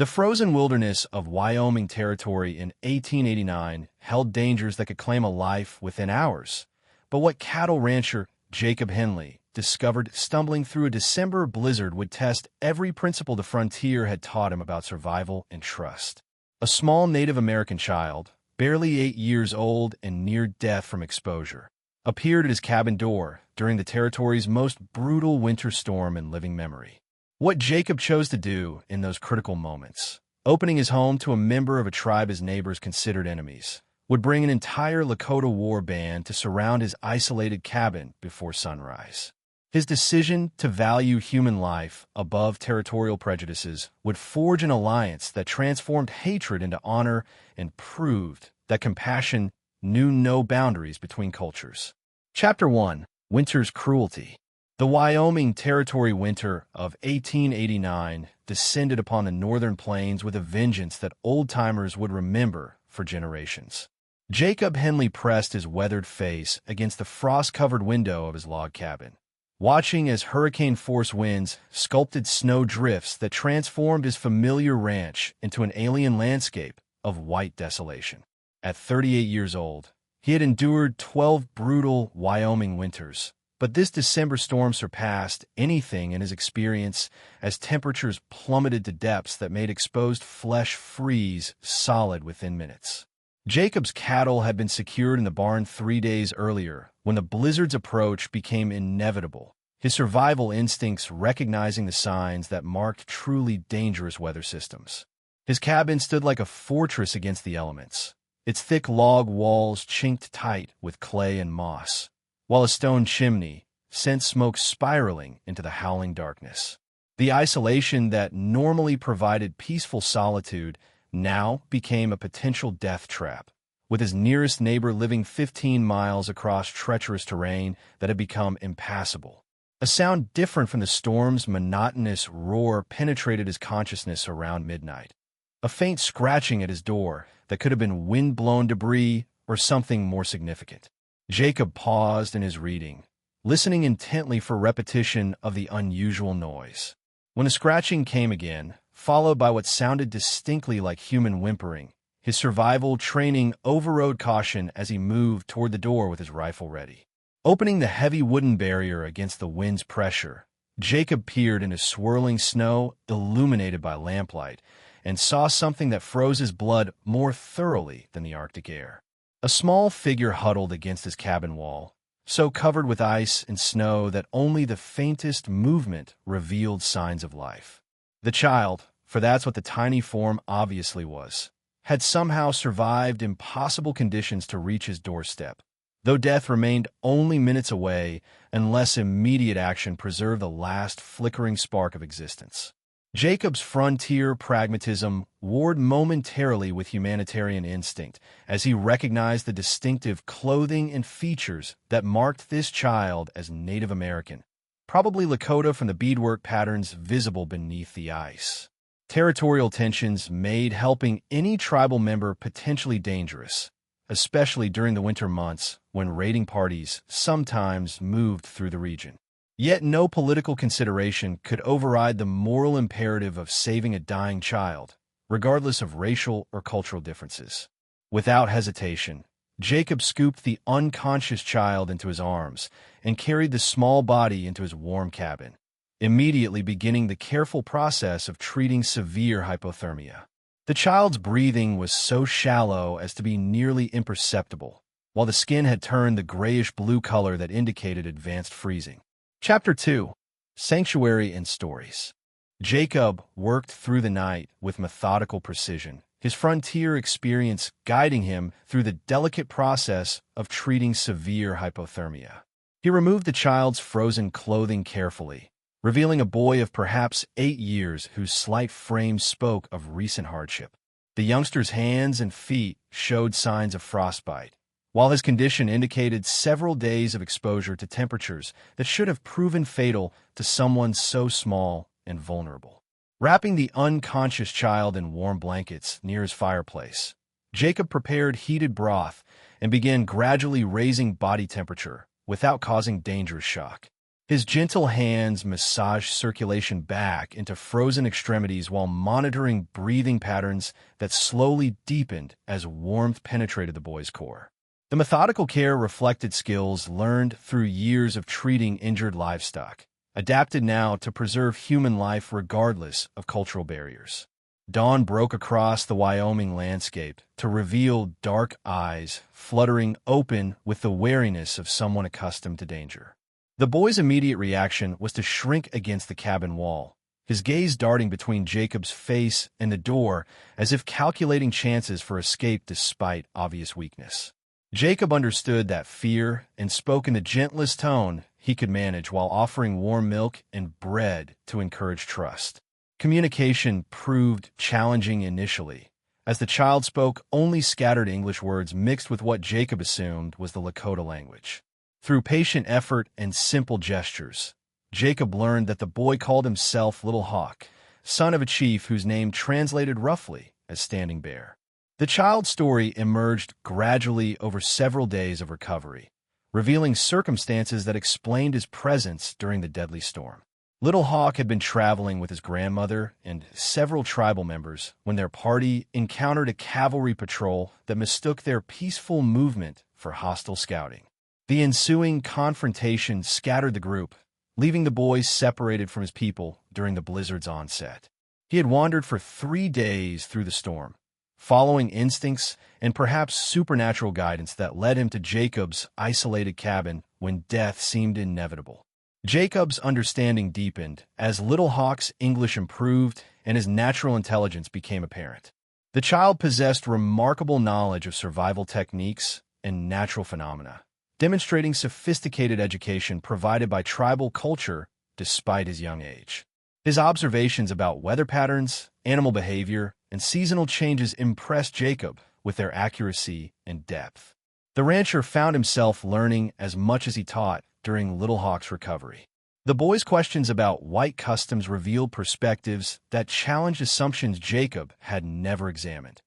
The frozen wilderness of Wyoming Territory in 1889 held dangers that could claim a life within hours. But what cattle rancher Jacob Henley discovered stumbling through a December blizzard would test every principle the frontier had taught him about survival and trust. A small Native American child, barely 8 years old and near death from exposure, appeared at his cabin door during the territory's most brutal winter storm in living memory. What Jacob chose to do in those critical moments, opening his home to a member of a tribe his neighbors considered enemies, would bring an entire Lakota war band to surround his isolated cabin before sunrise. His decision to value human life above territorial prejudices would forge an alliance that transformed hatred into honor and proved that compassion knew no boundaries between cultures. Chapter 1. Winter's Cruelty. The Wyoming Territory winter of 1889 descended upon the northern plains with a vengeance that old-timers would remember for generations. Jacob Henley pressed his weathered face against the frost-covered window of his log cabin, watching as hurricane-force winds sculpted snow drifts that transformed his familiar ranch into an alien landscape of white desolation. At 38 years old, he had endured 12 brutal Wyoming winters, but this December storm surpassed anything in his experience as temperatures plummeted to depths that made exposed flesh freeze solid within minutes. Jacob's cattle had been secured in the barn 3 days earlier when the blizzard's approach became inevitable, his survival instincts recognizing the signs that marked truly dangerous weather systems. His cabin stood like a fortress against the elements, its thick log walls chinked tight with clay and moss, while a stone chimney sent smoke spiraling into the howling darkness. The isolation that normally provided peaceful solitude now became a potential death trap, with his nearest neighbor living 15 miles across treacherous terrain that had become impassable. A sound different from the storm's monotonous roar penetrated his consciousness around midnight. A faint scratching at his door that could have been wind-blown debris or something more significant. Jacob paused in his reading, listening intently for repetition of the unusual noise. When the scratching came again, followed by what sounded distinctly like human whimpering, his survival training overrode caution as he moved toward the door with his rifle ready. Opening the heavy wooden barrier against the wind's pressure, Jacob peered into swirling snow illuminated by lamplight and saw something that froze his blood more thoroughly than the Arctic air. A small figure huddled against his cabin wall, so covered with ice and snow that only the faintest movement revealed signs of life. The child, for that's what the tiny form obviously was, had somehow survived impossible conditions to reach his doorstep, though death remained only minutes away unless immediate action preserved the last flickering spark of existence. Jacob's frontier pragmatism warred momentarily with humanitarian instinct as he recognized the distinctive clothing and features that marked this child as Native American, probably Lakota from the beadwork patterns visible beneath the ice. Territorial tensions made helping any tribal member potentially dangerous, especially during the winter months when raiding parties sometimes moved through the region. Yet no political consideration could override the moral imperative of saving a dying child, regardless of racial or cultural differences. Without hesitation, Jacob scooped the unconscious child into his arms and carried the small body into his warm cabin, immediately beginning the careful process of treating severe hypothermia. The child's breathing was so shallow as to be nearly imperceptible, while the skin had turned the grayish-blue color that indicated advanced freezing. Chapter 2. Sanctuary and Stories. Jacob worked through the night with methodical precision, his frontier experience guiding him through the delicate process of treating severe hypothermia. He removed the child's frozen clothing carefully, revealing a boy of perhaps 8 years whose slight frame spoke of recent hardship. The youngster's hands and feet showed signs of frostbite, while his condition indicated several days of exposure to temperatures that should have proven fatal to someone so small and vulnerable. Wrapping the unconscious child in warm blankets near his fireplace, Jacob prepared heated broth and began gradually raising body temperature without causing dangerous shock. His gentle hands massaged circulation back into frozen extremities while monitoring breathing patterns that slowly deepened as warmth penetrated the boy's core. The methodical care reflected skills learned through years of treating injured livestock, adapted now to preserve human life regardless of cultural barriers. Dawn broke across the Wyoming landscape to reveal dark eyes fluttering open with the wariness of someone accustomed to danger. The boy's immediate reaction was to shrink against the cabin wall, his gaze darting between Jacob's face and the door as if calculating chances for escape despite obvious weakness. Jacob understood that fear and spoke in the gentlest tone he could manage while offering warm milk and bread to encourage trust. Communication proved challenging initially, as the child spoke only scattered English words mixed with what Jacob assumed was the Lakota language. Through patient effort and simple gestures, Jacob learned that the boy called himself Little Hawk, son of a chief whose name translated roughly as Standing Bear. The child's story emerged gradually over several days of recovery, revealing circumstances that explained his presence during the deadly storm. Little Hawk had been traveling with his grandmother and several tribal members when their party encountered a cavalry patrol that mistook their peaceful movement for hostile scouting. The ensuing confrontation scattered the group, leaving the boy separated from his people during the blizzard's onset. He had wandered for 3 days through the storm, following instincts and perhaps supernatural guidance that led him to Jacob's isolated cabin when death seemed inevitable. Jacob's understanding deepened as Little Hawk's English improved and his natural intelligence became apparent. The child possessed remarkable knowledge of survival techniques and natural phenomena, demonstrating sophisticated education provided by tribal culture despite his young age. His observations about weather patterns, animal behavior, and seasonal changes impressed Jacob with their accuracy and depth. The rancher found himself learning as much as he taught during Little Hawk's recovery. The boy's questions about white customs revealed perspectives that challenged assumptions Jacob had never examined,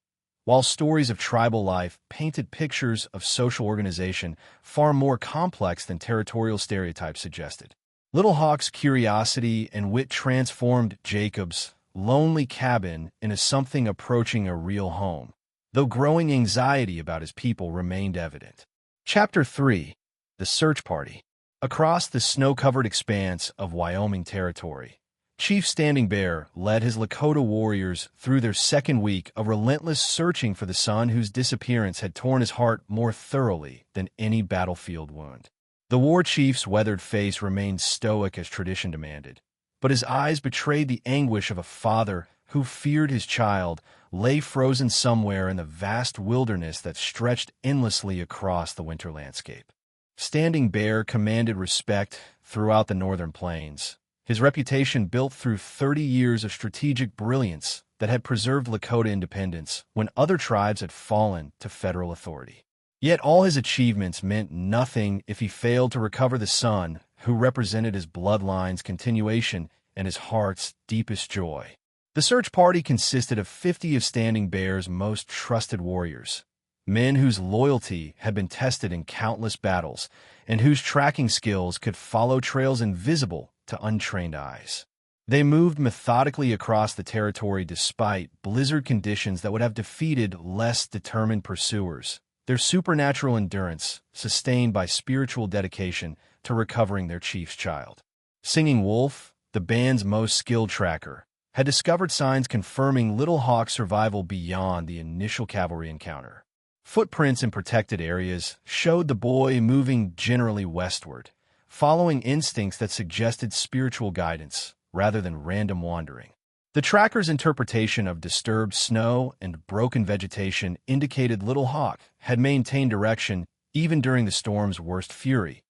while stories of tribal life painted pictures of social organization far more complex than territorial stereotypes suggested. Little Hawk's curiosity and wit transformed Jacob's lonely cabin into something approaching a real home, though growing anxiety about his people remained evident. Chapter 3. The Search Party. Across the snow-covered expanse of Wyoming Territory, Chief Standing Bear led his Lakota warriors through their second week of relentless searching for the son whose disappearance had torn his heart more thoroughly than any battlefield wound. The war chief's weathered face remained stoic as tradition demanded, but his eyes betrayed the anguish of a father who feared his child lay frozen somewhere in the vast wilderness that stretched endlessly across the winter landscape. Standing Bear commanded respect throughout the northern plains, his reputation built through 30 years of strategic brilliance that had preserved Lakota independence when other tribes had fallen to federal authority. Yet all his achievements meant nothing if he failed to recover the son who represented his bloodline's continuation and his heart's deepest joy. The search party consisted of 50 of Standing Bear's most trusted warriors, men whose loyalty had been tested in countless battles and whose tracking skills could follow trails invisible to untrained eyes. They moved methodically across the territory despite blizzard conditions that would have defeated less determined pursuers, their supernatural endurance sustained by spiritual dedication to recovering their chief's child. Singing Wolf, the band's most skilled tracker, had discovered signs confirming Little Hawk's survival beyond the initial cavalry encounter. Footprints in protected areas showed the boy moving generally westward, following instincts that suggested spiritual guidance rather than random wandering. The tracker's interpretation of disturbed snow and broken vegetation indicated Little Hawk had maintained direction even during the storm's worst fury,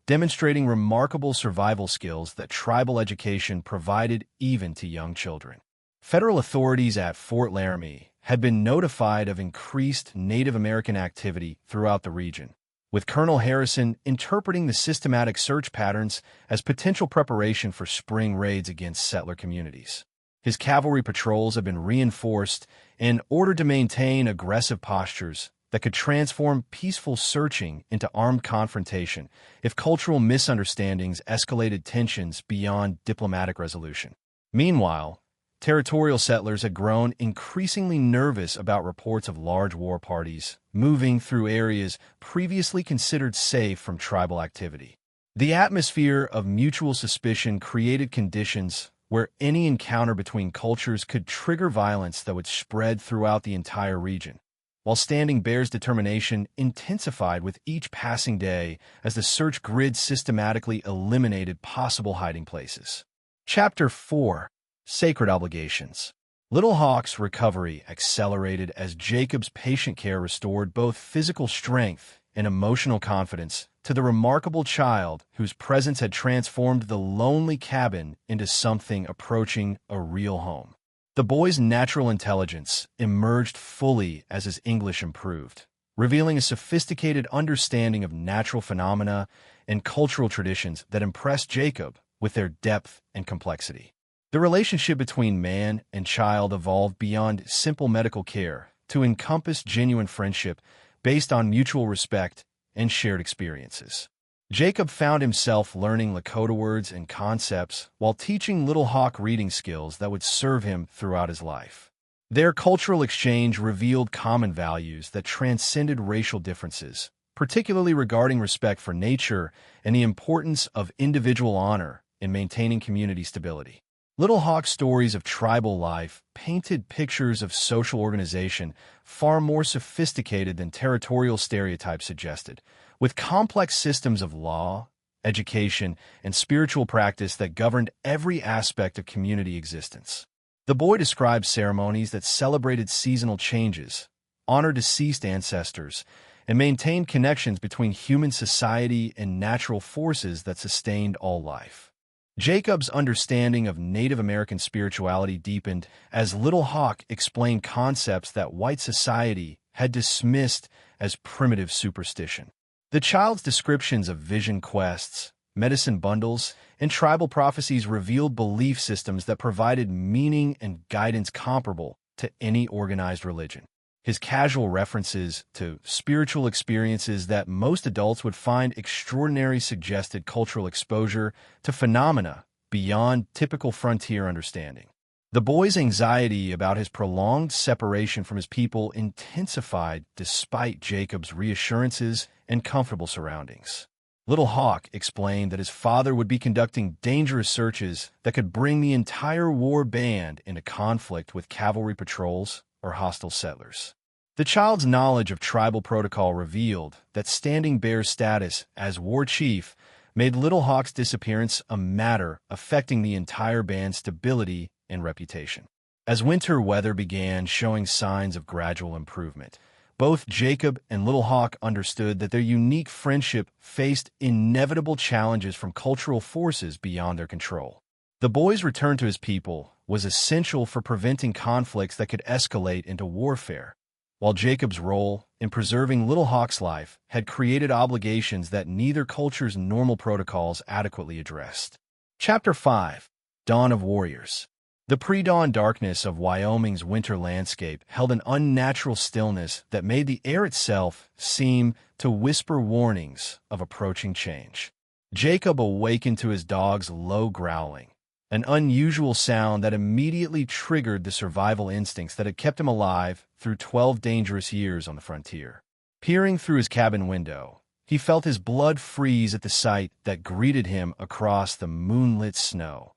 demonstrating remarkable survival skills that tribal education provided even to young children. Federal authorities at Fort Laramie had been notified of increased Native American activity throughout the region, with Colonel Harrison interpreting the systematic search patterns as potential preparation for spring raids against settler communities. His cavalry patrols had been reinforced and ordered to maintain aggressive postures that could transform peaceful searching into armed confrontation if cultural misunderstandings escalated tensions beyond diplomatic resolution. Meanwhile, territorial settlers had grown increasingly nervous about reports of large war parties moving through areas previously considered safe from tribal activity. The atmosphere of mutual suspicion created conditions where any encounter between cultures could trigger violence that would spread throughout the entire region, while Standing Bear's determination intensified with each passing day as the search grid systematically eliminated possible hiding places. Chapter 4: Sacred Obligations. Little Hawk's recovery accelerated as Jacob's patient care restored both physical strength and emotional confidence to the remarkable child whose presence had transformed the lonely cabin into something approaching a real home. The boy's natural intelligence emerged fully as his English improved, revealing a sophisticated understanding of natural phenomena and cultural traditions that impressed Jacob with their depth and complexity. The relationship between man and child evolved beyond simple medical care to encompass genuine friendship based on mutual respect and shared experiences. Jacob found himself learning Lakota words and concepts while teaching Little Hawk reading skills that would serve him throughout his life. Their cultural exchange revealed common values that transcended racial differences, particularly regarding respect for nature and the importance of individual honor in maintaining community stability. Little Hawk's stories of tribal life painted pictures of social organization far more sophisticated than territorial stereotypes suggested, with complex systems of law, education, and spiritual practice that governed every aspect of community existence. The boy described ceremonies that celebrated seasonal changes, honored deceased ancestors, and maintained connections between human society and natural forces that sustained all life. Jacob's understanding of Native American spirituality deepened as Little Hawk explained concepts that white society had dismissed as primitive superstition. The child's descriptions of vision quests, medicine bundles, and tribal prophecies revealed belief systems that provided meaning and guidance comparable to any organized religion. His casual references to spiritual experiences that most adults would find extraordinary suggested cultural exposure to phenomena beyond typical frontier understanding. The boy's anxiety about his prolonged separation from his people intensified despite Jacob's reassurances and comfortable surroundings. Little Hawk explained that his father would be conducting dangerous searches that could bring the entire war band into conflict with cavalry patrols or hostile settlers. The child's knowledge of tribal protocol revealed that Standing Bear's status as war chief made Little Hawk's disappearance a matter affecting the entire band's stability and reputation. As winter weather began showing signs of gradual improvement, both Jacob and Little Hawk understood that their unique friendship faced inevitable challenges from cultural forces beyond their control. The boy's return to his people was essential for preventing conflicts that could escalate into warfare, while Jacob's role in preserving Little Hawk's life had created obligations that neither culture's normal protocols adequately addressed. Chapter 5: Dawn of Warriors. The pre-dawn darkness of Wyoming's winter landscape held an unnatural stillness that made the air itself seem to whisper warnings of approaching change. Jacob awakened to his dog's low growling, an unusual sound that immediately triggered the survival instincts that had kept him alive through 12 dangerous years on the frontier. Peering through his cabin window, he felt his blood freeze at the sight that greeted him across the moonlit snow.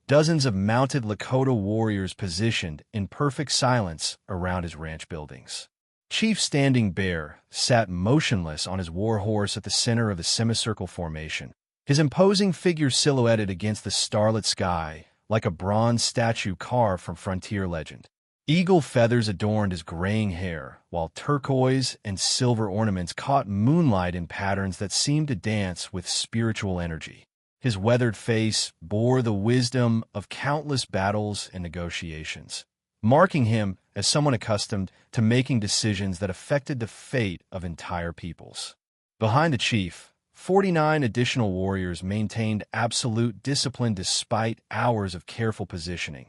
Dozens of mounted Lakota warriors positioned in perfect silence around his ranch buildings. Chief Standing Bear sat motionless on his war horse at the center of the semicircle formation, his imposing figure silhouetted against the starlit sky like a bronze statue carved from frontier legend. Eagle feathers adorned his graying hair, while turquoise and silver ornaments caught moonlight in patterns that seemed to dance with spiritual energy. His weathered face bore the wisdom of countless battles and negotiations, marking him as someone accustomed to making decisions that affected the fate of entire peoples. Behind the chief, 49 additional warriors maintained absolute discipline despite hours of careful positioning,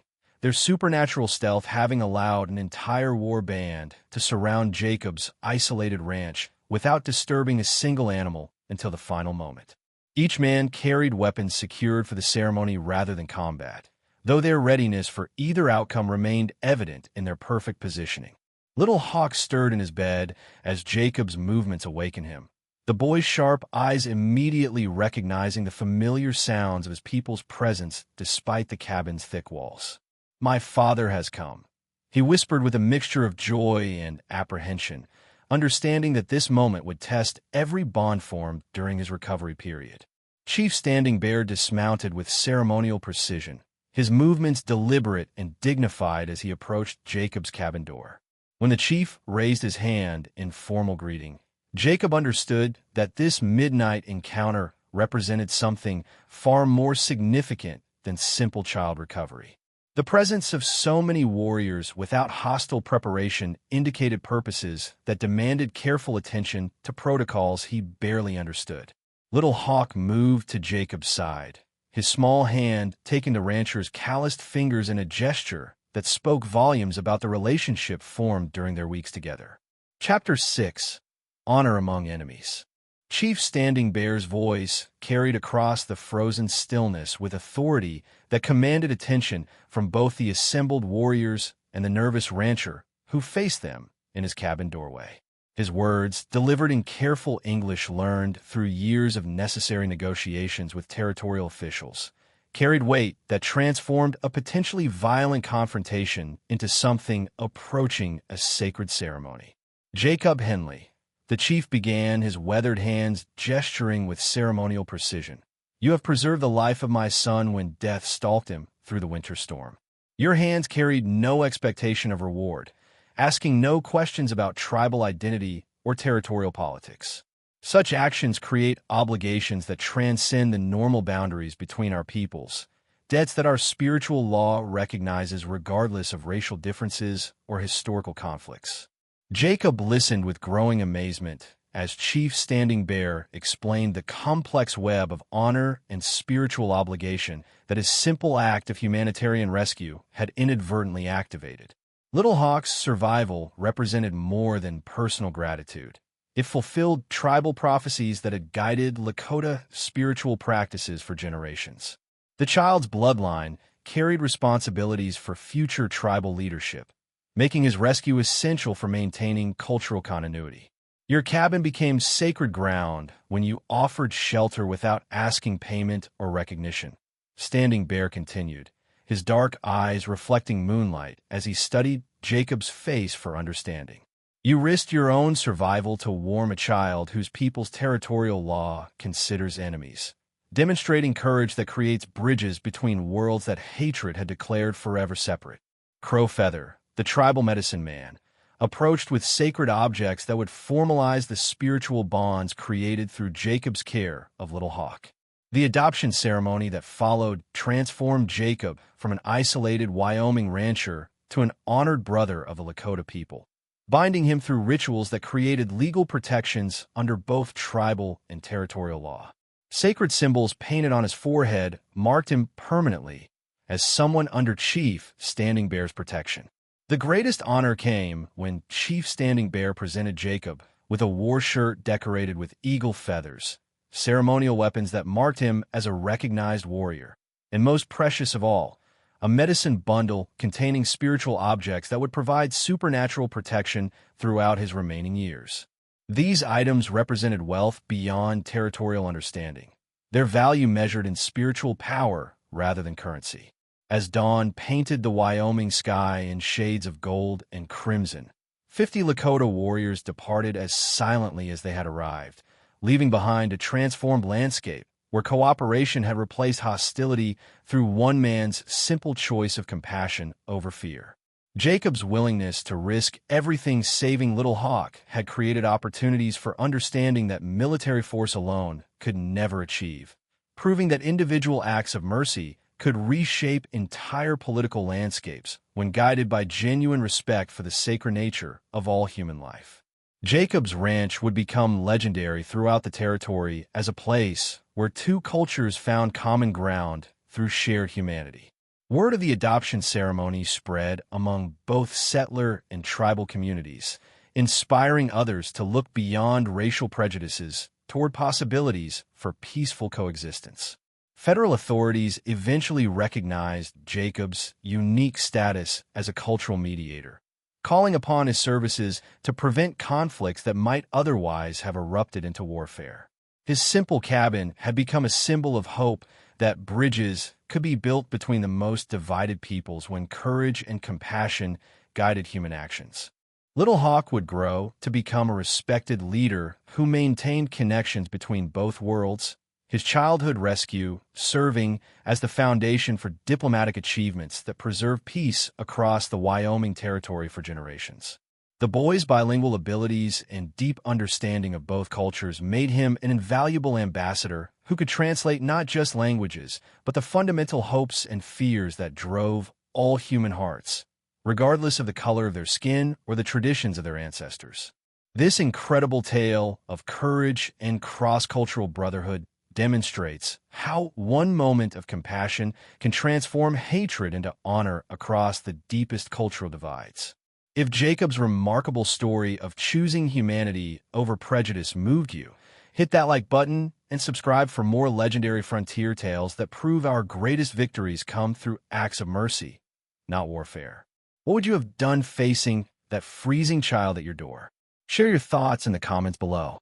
their supernatural stealth having allowed an entire war band to surround Jacob's isolated ranch without disturbing a single animal until the final moment. Each man carried weapons secured for the ceremony rather than combat, though their readiness for either outcome remained evident in their perfect positioning. Little Hawk stirred in his bed as Jacob's movements awakened him, the boy's sharp eyes immediately recognizing the familiar sounds of his people's presence despite the cabin's thick walls. "My father has come," he whispered with a mixture of joy and apprehension, understanding that this moment would test every bond formed during his recovery period. Chief Standing Bear dismounted with ceremonial precision, his movements deliberate and dignified as he approached Jacob's cabin door. When the chief raised his hand in formal greeting, Jacob understood that this midnight encounter represented something far more significant than simple child recovery. The presence of so many warriors without hostile preparation indicated purposes that demanded careful attention to protocols he barely understood. Little Hawk moved to Jacob's side, his small hand taking the rancher's calloused fingers in a gesture that spoke volumes about the relationship formed during their weeks together. Chapter 6. Honor Among Enemies. Chief Standing Bear's voice carried across the frozen stillness with authority that commanded attention from both the assembled warriors and the nervous rancher who faced them in his cabin doorway. His words, delivered in careful English learned through years of necessary negotiations with territorial officials, carried weight that transformed a potentially violent confrontation into something approaching a sacred ceremony. Jacob Henley, the chief began, his weathered hands gesturing with ceremonial precision. "You have preserved the life of my son when death stalked him through the winter storm. Your hands carried no expectation of reward, asking no questions about tribal identity or territorial politics. Such actions create obligations that transcend the normal boundaries between our peoples, debts that our spiritual law recognizes regardless of racial differences or historical conflicts." Jacob listened with growing amazement as Chief Standing Bear explained the complex web of honor and spiritual obligation that his simple act of humanitarian rescue had inadvertently activated. Little Hawk's survival represented more than personal gratitude. It fulfilled tribal prophecies that had guided Lakota spiritual practices for generations. The child's bloodline carried responsibilities for future tribal leadership, making his rescue essential for maintaining cultural continuity. "Your cabin became sacred ground when you offered shelter without asking payment or recognition," Standing Bear continued, his dark eyes reflecting moonlight as he studied Jacob's face for understanding. "You risked your own survival to warm a child whose people's territorial law considers enemies, demonstrating courage that creates bridges between worlds that hatred had declared forever separate." Crow Feather, the tribal medicine man, approached with sacred objects that would formalize the spiritual bonds created through Jacob's care of Little Hawk. The adoption ceremony that followed transformed Jacob from an isolated Wyoming rancher to an honored brother of the Lakota people, binding him through rituals that created legal protections under both tribal and territorial law. Sacred symbols painted on his forehead marked him permanently as someone under Chief Standing Bear's protection. The greatest honor came when Chief Standing Bear presented Jacob with a war shirt decorated with eagle feathers, ceremonial weapons that marked him as a recognized warrior, and most precious of all, a medicine bundle containing spiritual objects that would provide supernatural protection throughout his remaining years. These items represented wealth beyond territorial understanding, their value measured in spiritual power rather than currency. As dawn painted the Wyoming sky in shades of gold and crimson, 50 Lakota warriors departed as silently as they had arrived, leaving behind a transformed landscape where cooperation had replaced hostility through one man's simple choice of compassion over fear. Jacob's willingness to risk everything saving Little Hawk had created opportunities for understanding that military force alone could never achieve, proving that individual acts of mercy could reshape entire political landscapes when guided by genuine respect for the sacred nature of all human life. Jacob's ranch would become legendary throughout the territory as a place where two cultures found common ground through shared humanity. Word of the adoption ceremony spread among both settler and tribal communities, inspiring others to look beyond racial prejudices toward possibilities for peaceful coexistence. Federal authorities eventually recognized Jacob's unique status as a cultural mediator, calling upon his services to prevent conflicts that might otherwise have erupted into warfare. His simple cabin had become a symbol of hope that bridges could be built between the most divided peoples when courage and compassion guided human actions. Little Hawk would grow to become a respected leader who maintained connections between both worlds, his childhood rescue serving as the foundation for diplomatic achievements that preserved peace across the Wyoming Territory for generations. The boy's bilingual abilities and deep understanding of both cultures made him an invaluable ambassador who could translate not just languages, but the fundamental hopes and fears that drove all human hearts, regardless of the color of their skin or the traditions of their ancestors. This incredible tale of courage and cross-cultural brotherhood demonstrates how one moment of compassion can transform hatred into honor across the deepest cultural divides. If Jacob's remarkable story of choosing humanity over prejudice moved you, hit that like button and subscribe for more legendary frontier tales that prove our greatest victories come through acts of mercy, not warfare. What would you have done facing that freezing child at your door? Share your thoughts in the comments below.